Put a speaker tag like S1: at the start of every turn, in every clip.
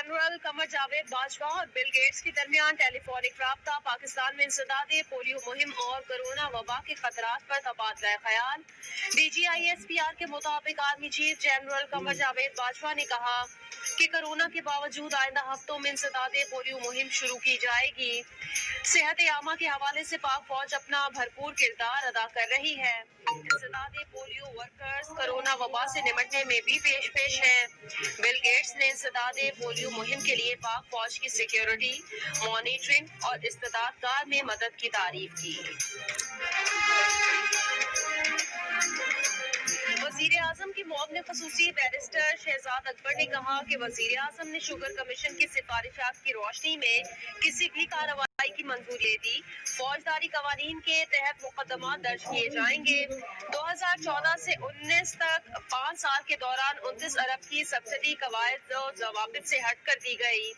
S1: General Qamar Javed Bajwa और Bill Gates के दरमियान टेलीफोनिक राब्ता, पाकिस्तान में इंसदादे पोलियो मुहिम और कोरोना वबा के खतरात पर तबादला ख्याल। DGISPR के मुताबिक army chief general Qamar Javed Bajwa ने कहा कि कोरोना के बावजूद आइंदा हफ्तों में इंसदादे पोलियो मुहिम शुरू की जाएगी। सेहत आमा के हवाले से पाक फौज अपना भरपूर किरदार अदा कर रही है। इंसदादे पोलियो वर्कर्स कोरोना वबा से निपटने में भी पेश है। बिल गेट्स ने इंसदादे पोलियो मुहिम के लिए पाक फौज की सिक्योरिटी, मॉनिटरिंग और इस्तेदाद कार में मदद की तारीफ की। वजीर आजम की मुअव्विन खसूसी बैरिस्टर शहजाद अकबर ने कहा कि वजीर आजम ने शुगर कमीशन की सिफारिशात की रोशनी में किसी भी कार्रवाई की मंजूरी दी। फौजदारी कवानीन के तहत मुकदमा दर्ज किए जाएंगे। 2014 से 19 तक 5 साल के दौरान 29 अरब की सब्सिडी कवायद और जवाबित से हट कर दी गई।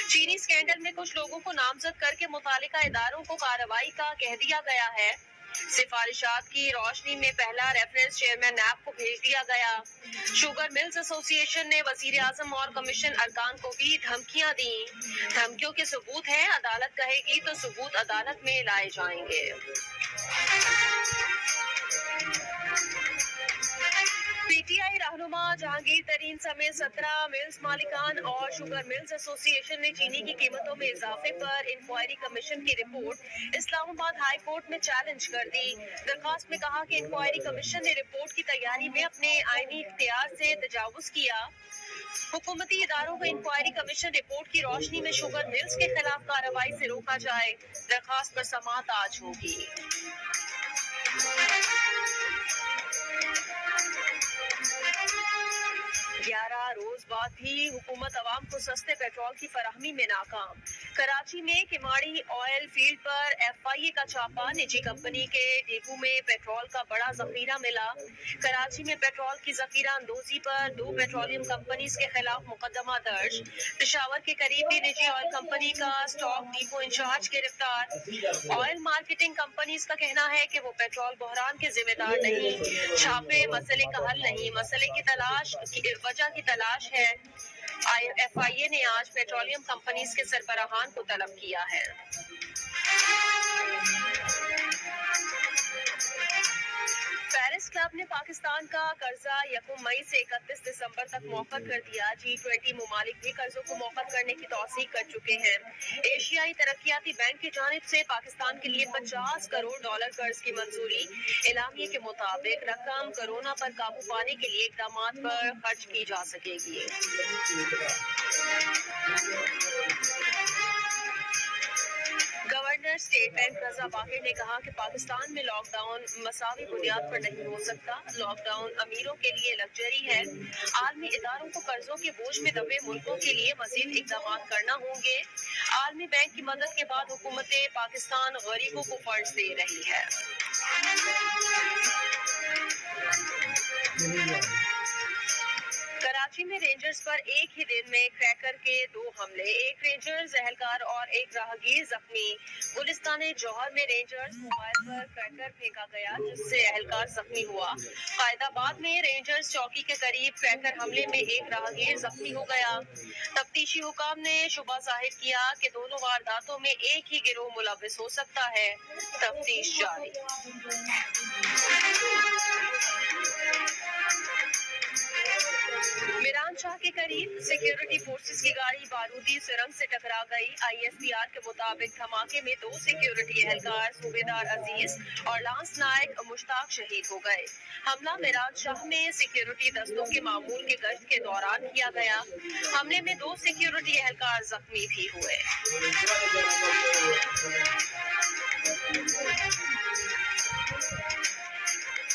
S1: चीनी स्कैंडल में कुछ लोगों को नामजद करके मुतालिका इदारों को कार्रवाई का कह दिया गया है। सिफारिशात की रोशनी में पहला रेफरेंस चेयरमैन नैब को भेज दिया गया। शुगर मिल्स एसोसिएशन ने वजीर आजम और कमीशन अरकान को भी धमकियां दी। धमकियों के सबूत हैं, अदालत कहेगी तो सबूत अदालत में लाए जाएंगे। PTI रहनुमा जहांगीर तरीन समेत 17 मिल्स मालिकान और शुगर मिल्स एसोसिएशन ने चीनी की कीमतों में इजाफे पर इंक्वायरी कमीशन की रिपोर्ट इस्लामाबाद हाई कोर्ट में चैलेंज कर दी। दरखास्त में कहा कि इंक्वायरी कमीशन ने रिपोर्ट की तैयारी में अपने आईनी इख्तियार से तजावुज किया। हुकूमती इदारों को इंक्वायरी कमीशन रिपोर्ट की रोशनी में शुगर मिल्स के खिलाफ कार्रवाई से रोका जाए। दरखास्त पर समाअत आज होगी। 11 रोज बाद भी हुकूमत अवाम को सस्ते पेट्रोल की फराहमी में नाकाम। कराची में किमाड़ी ऑयल फील्ड पर FIA का छापा। निजी कंपनी के डिपो में पेट्रोल का बड़ा जखीरा मिला। कराची में पेट्रोल की जखीरा अंदोजी पर 2 पेट्रोलियम कंपनीज के खिलाफ मुकदमा दर्ज। पेशावर के करीबी निजी ऑयल कंपनी का स्टॉक डिपो इंचार्ज गिरफ्तार। ऑयल मार्केटिंग कंपनीज का कहना है कि वो पेट्रोल बहरान के जिम्मेदार नहीं। छापे मसले का हल नहीं, मसले की तलाश वजह की तलाश है। FIA ने आज पेट्रोलियम कंपनीज के सरबराहान को तलब किया है। पेरिस क्लब ने पाकिस्तान का कर्जा 1 मई से 31 दिसंबर तक मौखर कर दिया। G20 मुमालिक भी कर्जों को मौखर करने की तौसीक कर चुके हैं। एशियाई तरक्याती बैंक की जानिब से पाकिस्तान के लिए $50 करोड़ कर्ज की मंजूरी। एलामिये के मुताबिक रकम कोरोना पर काबू पाने के लिए इकदामात पर खर्च की जा सकेगी। गवर्नर स्टेट बैंक रजा बाहिर ने कहा कि पाकिस्तान में लॉकडाउन मसावी बुनियाद पर नहीं हो सकता। लॉकडाउन अमीरों के लिए लग्जरी है। आलमी इदारों को कर्जों के बोझ में दबे मुल्कों के लिए मजीद इकदाम करना होंगे। आलमी बैंक की मदद के बाद हुकूमत पाकिस्तान गरीबों को फंड्स दे रही है। कराची में रेंजर्स पर एक ही दिन में क्रैकर के 2 हमले। एक रेंजर्स एहलकार और एक राहगीर जख्मी। गुलिस्तान जौहर में रेंजर्स मोबाइल पर क्रैकर फेंका गया जिससे एहलकार जख्मी हुआ। कायदाबाद में रेंजर्स चौकी के करीब क्रैकर हमले में एक राहगीर जख्मी हो गया। तफ्तीशी हुकाम ने शुबा जाहिर किया कि दोनों वारदातों में एक ही गिरोह मुलविस हो सकता है। तफ्तीश जारी। मीरान शाह के करीब सिक्योरिटी फोर्सेस की गाड़ी बारूदी सुरंग से टकरा गई। ISPR के मुताबिक धमाके में 2 सिक्योरिटी एहलकार सूबेदार अजीज और लांस नायक मुश्ताक शहीद हो गए। हमला मीरान शाह में सिक्योरिटी दस्तों के मामूल के गश्त के दौरान किया गया। हमले में 2 सिक्योरिटी एहलकार जख्मी भी हुए।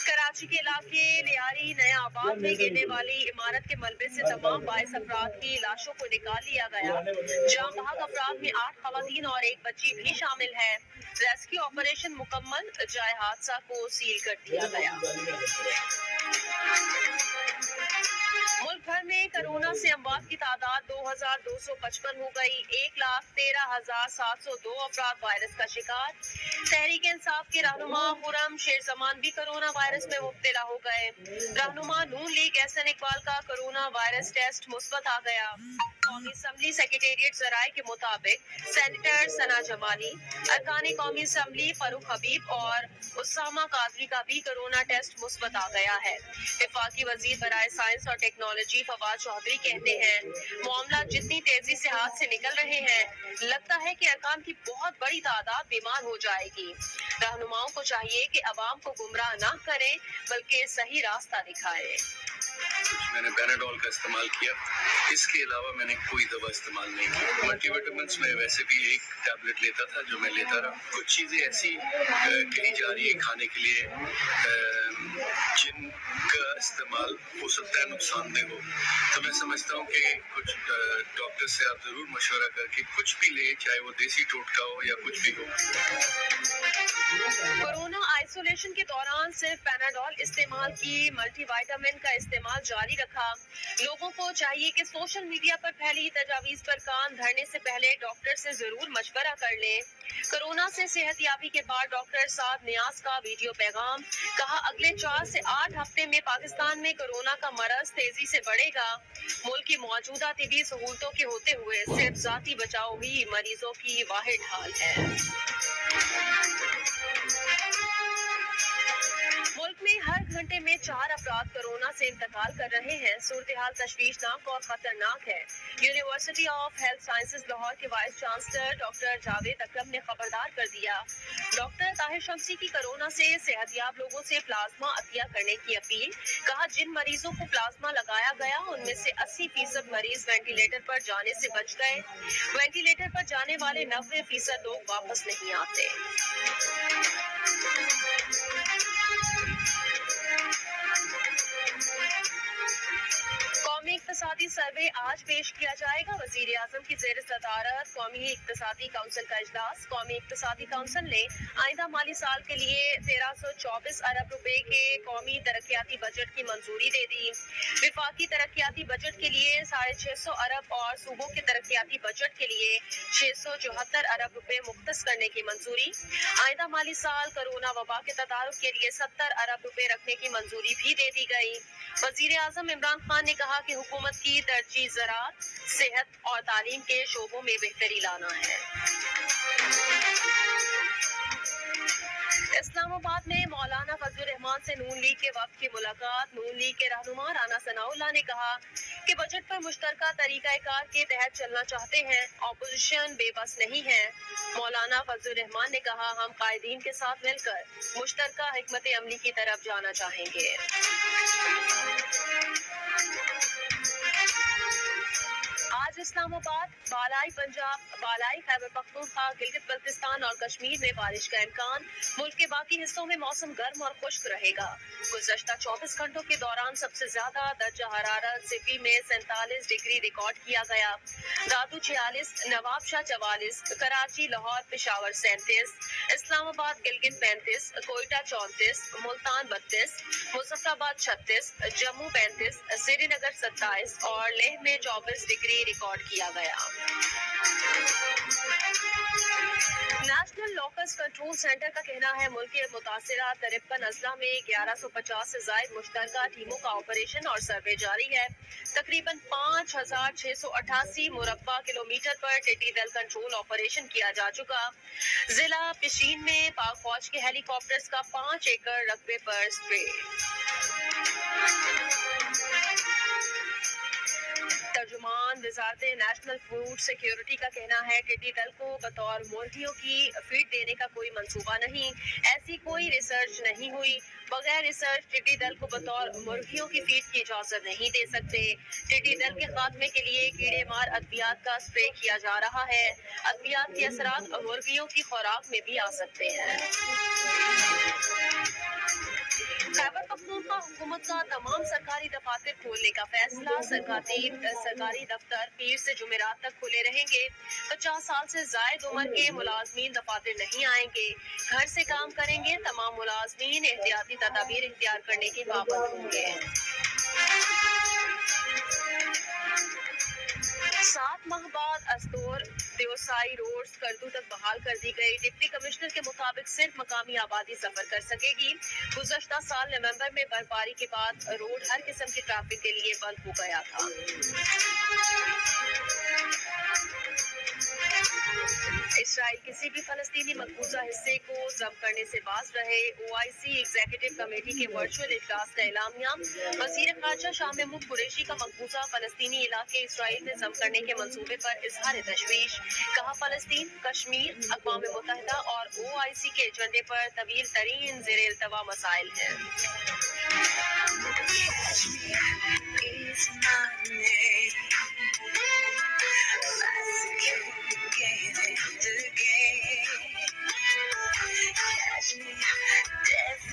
S1: कराची के इलाके लियारी नया आबाद में गिरने वाली इमारत के मलबे से तमाम 22 अफराद की लाशों को निकाल लिया गया। जाम बहक अफराद में 8 खवातीन और 1 बच्ची भी शामिल है। रेस्क्यू ऑपरेशन मुकम्मल। जाए हादसा को सील कर दिया गया। मुल्क भर में कोरोना से अमवात की तादाद 2255 हो गई। 1,13,702 अफराद वायरस का शिकार। तहरीक इंसाफ के रहनुमा खुरम शेर जमान भी कोरोना वायरस में मुब्तला हो गए। रहनुमा नून लीग एहसन इकबाल का कोरोना वायरस टेस्ट मुस्बत आ गया। कौमी असम्बली सेक्रेटेरिएट जराये के मुताबिक सेनेटर सना जमाली, अरकान कौमी असम्बली फरूक हबीब और उसामा कादरी का भी कोरोना टेस्ट मुस्बत आ गया है। वफाकी वजीर बराए साइंस और टेक्नोलॉजी फवाद चौधरी कहते हैं, मामला जितनी तेजी से हाथ से निकल रहे हैं, लगता है कि अरकान की बहुत बड़ी तादाद बीमार हो जाएगी। रहनुमाओं को चाहिए कि अवाम को गुमराह न करें बल्कि सही रास्ता दिखाए।
S2: मैंने पैनाडोल का इस्तेमाल किया, इसके अलावा मैंने कोई दवा इस्तेमाल नहीं की। मल्टीविटामिन्स में वैसे भी एक टैबलेट लेता था जो मैं लेता रहा। कुछ चीज़ें ऐसी कही जा रही है खाने के लिए जिनका इस्तेमाल हो सकता है नुकसानदेह हो, तो मैं समझता हूँ कि कुछ डॉक्टर से आप ज़रूर मशवरा करके कुछ भी ले, चाहे वो देसी टोटका हो या कुछ भी हो।
S1: कोरोना आइसोलेशन के दौरान सिर्फ पैनाडोल इस्तेमाल की, मल्टीविटामिन का इस्तेमाल जारी रखा। लोगों को चाहिए कि सोशल मीडिया पर फैली तजावीज पर कान धरने से पहले डॉक्टर से जरूर मशवरा कर लें। कोरोना से सेहतयाबी के बाद डॉक्टर साद नियाज का वीडियो पैगाम, कहा अगले 4 से 8 हफ्ते में पाकिस्तान में कोरोना का मरज तेजी से बढ़ेगा। मुल्क की मौजूदा तिबी सहूलतों के होते हुए सिर्फ जाती बचाव ही मरीजों की वाहिद हाल है। मुल्क में हर घंटे में 4 अफराद कोरोना से इंतकाल कर रहे हैं। सूरत-ए-हाल तशवीशनाक और खतरनाक है। University of health sciences Lahore के वाइस चांसलर डॉक्टर जावेद अकरम ने खबरदार कर दिया। डॉक्टर ताहिर शम्सी की कोरोना से सेहतयाब लोगों से प्लाज्मा अतिया करने की अपील, कहा जिन मरीजों को प्लाज्मा लगाया गया उनमें से 80% मरीज वेंटिलेटर पर जाने से बच गए। वेंटिलेटर पर जाने वाले 90% लोग वापस नहीं आते। कौमी इक्तिसादी सर्वे आज पेश किया जाएगा। वजीर आजम की जेर सदारत कौमी इक्तिसादी काउंसिल का इजलास। कौमी इक्तिसादी काउंसिल ने आइंदा माली साल के लिए 1324 अरब रुपए के कौमी तरक्याती बजट की मंजूरी दे दी। विफाकी तरक्याती बजट के लिए 650 अरब और सूबों के तरक्याती बजट के लिए 674 अरब रुपए मुख्तस करने की मंजूरी। आइंदा माली साल कोरोना वबा के तदारुक के लिए 70 अरब रुपए रखने की मंजूरी भी दे दी गई। वजीर आजम इमरान खान ने कहा कि हुकूमत की तरजीह ज़राअत, सेहत और तालीम के शोबों में बेहतरी लाना है। इस्लामाबाद में मौलाना फजलुर रहमान से नून लीग के वक्त की मुलाकात। नून लीग के रहनुमा राना सनाउल्लाह ने कहा कि बजट पर मुश्तरका तरीकाकार के तहत चलना चाहते हैं, ऑपोजिशन बेबस नहीं है। मौलाना फजलुर रहमान ने कहा हम कायदीन के साथ मिलकर मुश्तरका हिकमत अमली की तरफ जाना चाहेंगे। आज इस्लामाबाद, बालाई पंजाब, बालाई खैबर पख्तूनख्वा, गिलगित बल्तिस्तान और कश्मीर में बारिश का इम्कान। मुल्क के बाकी हिस्सों में मौसम गर्म और खुश्क रहेगा। गुज़श्ता 24 घंटों के दौरान सबसे ज्यादा दर्जा हरारत सिटी में 47 डिग्री रिकॉर्ड किया गया। दादू 46, नवाबशाह 44, कराची, लाहौर, पेशावर 37, इस्लामाबाद, गिलगित 35, कोयटा 34, मुल्तान 32, मुजफ्फराबाद 36, जम्मू 35, श्रीनगर 27 और लेह में 24 डिग्री रिकॉर्ड किया गया। नेशनल लॉकर्स कंट्रोल सेंटर का कहना है मुल्क के मुतासिरा 53 अजला में 1150 से जायद मुश्तरका टीमों का ऑपरेशन और सर्वे जारी है। तकरीबन 5688 मुरब्बा किलोमीटर पर टिड्डी दल कंट्रोल ऑपरेशन किया जा चुका। जिला पिशीन में पाक फौज के हेलीकॉप्टर्स का 5 एकड़ रकबे पर स्प्रे। तर्जुमान वजारत नेशनल फूड सिक्योरिटी का कहना है टिड्डी दल को बतौर मुर्गियों की फीड देने का कोई मंसूबा नहीं, ऐसी कोई रिसर्च नहीं हुई। बगैर रिसर्च टिड्डी दल को बतौर मुर्गियों की फीड की इजाजत नहीं दे सकते। टिड्डी दल के खात्मे के लिए कीड़े मार अद्वियात का स्प्रे किया जा रहा है। अद्वियात के असरात मुर्गियों की खुराक में भी आ सकते हैं। खैबर पख्तूनख्वा हुकूमत का तमाम सरकारी दफातर खोलने का फैसला। सरकारी दफ्तर पीर से जुमेरात तक खुले रहेंगे। 50 साल से जायद उम्र के मुलाजमीन दफातर नहीं आएंगे, घर से काम करेंगे। तमाम मुलाजमीन एहतियाती तदाबीर इख्तियार करने के पाबंद होंगे। 7 माह बाद अस्तोर देवसाई रोड रोड स्कर्दू तक बहाल कर दी गई। डिप्टी कमिश्नर के मुताबिक सिर्फ मकामी आबादी सफर कर सकेगी। गुज़श्ता साल नवंबर में बर्फबारी के बाद रोड हर किस्म की ट्रैफिक के लिए बंद हो गया था। इसराइल किसी भी फलस्तीनी मकबूजा हिस्से को जब्त करने से बाज रहे। OIC एग्जीक्यूटिव कमेटी के वर्चुअल इजलास का एलामिया। वज़ीर ख़ारजा शाह महमूद कुरैशी का मकबूजा फलस्तीनी इलाके इसराइल में जब्त करने के मंसूबे पर इजहार तशवीश। कहा फलस्तीन, कश्मीर अक़वाम मुत्तहिदा और OIC के एजेंडे पर तवील तरीन ज़ेर-ए-इल्तवा मसाइल हैं।